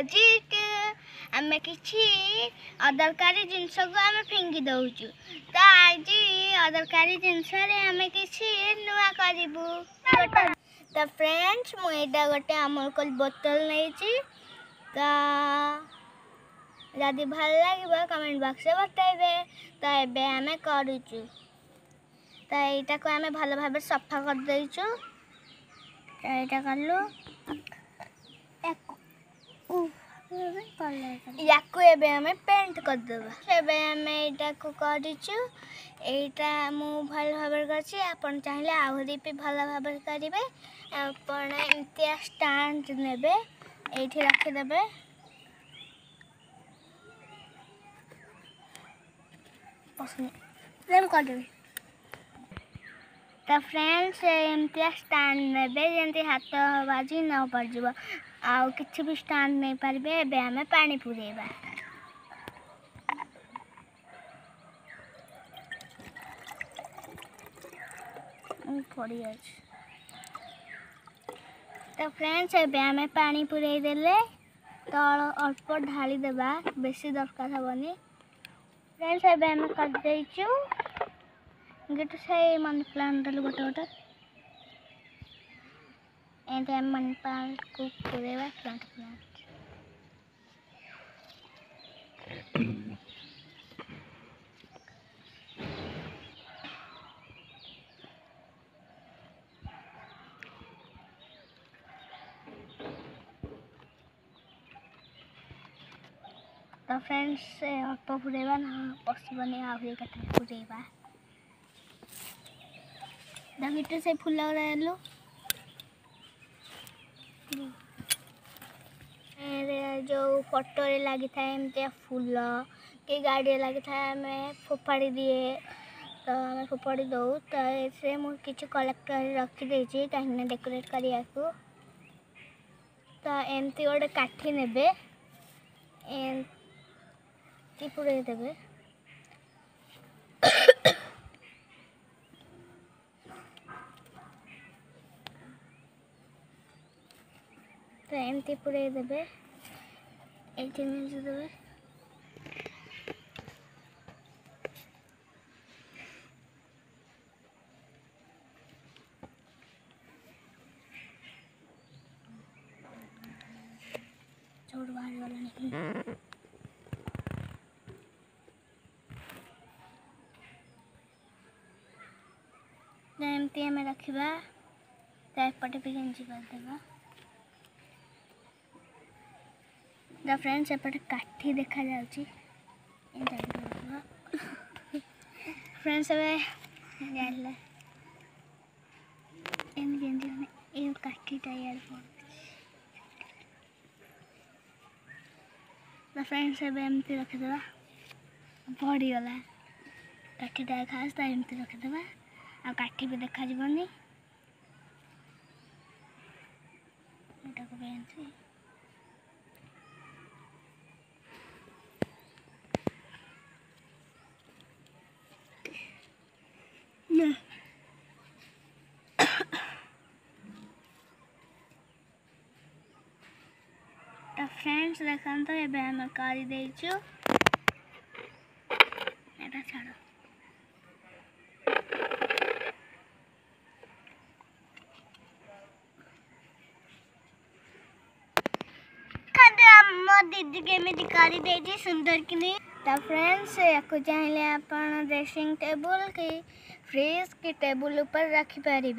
Opposite आम कि अदरकारी जिनस को आम फिंगी दौचु तो आज अदरकारी जिनस आम कि नुआ करूँ तो फ्रेंड्स मुझे गोटे अमूल बोतल नहीं तो जदि भल लगे कमेंट बॉक्स में बताइबे। तो ये आम करूचु तो यहाँ को आम भल भाव सफा कर देचु यहाँ कलु या पेंट करदेबा आम यहाँ को करूचु यहाँ मु भल भाव कर चाहिए आहरी भी भल भाव करेंगे आपण एमती स्टांड ने ये रखिदे तो फ्रेंड्स एमती स्टांड ने जमी हाथ बाजी न पड़ आउ कि भी स्टांड नहीं पारे एवं आम पानी पुरेबा पड़ी अच्छे। तो फ्रेंड्स एवं आम पानी पुरे देले तल अल्प ढाली देबा बेसी दरकार हेनी। फ्रेंड्स एवं आम करदेचु गोटे से मनी प्लांट देलु गोटे गोटे एंड मनी प्लांट को पुरेबा प्लांट तो फ्रेंड्स अल्प पुरेबा ना पशुबनी आहरी कथा पुरेबा दमिटे से फूल लो जो फोटो लगी था एमती फूल कि गाड़ी लगी था आम फोपाड़ी दिए तो आम फोपाड़ी दौ तो ये मुझे किसी कलेक्टर रखीदे कहीं डेकोरेट करने को तो एमती गोटे काठी ने पुरे देवे तो एमती पुरे देवे एक देवे छोड़ बाहर वाला नहीं एमती आम रखा एपटे भी गेंजी करदेबा तो फ्रेंड्स एपटे काठी देखा जाउची फ्रेंड्स जानला एम गेंजी ये काठीटा यार तो फ्रेंड्स एमती रखिदेबा पड़गला काठीटा खास तो एमती रखिदेबा आ काठी भी देखा जीवनी तो फ्रेंड्स देखा तो ये आम कर देचु छाड़ दीदी केमी कर सुंदर कि नहीं। तो फ्रेंड्स या चाहिए आप ड्रेसिंग टेबल कि फ्रिज कि टेबल ऊपर रखिपारे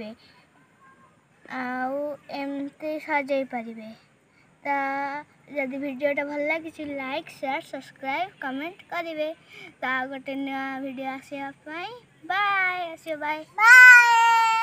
आमती सजाई पारे तो जदि वीडियोटा भल लगी लाइक शेयर सब्सक्राइब कमेंट करेंगे तो गोटे नुआ वीडियो आसवाई बाय बाय।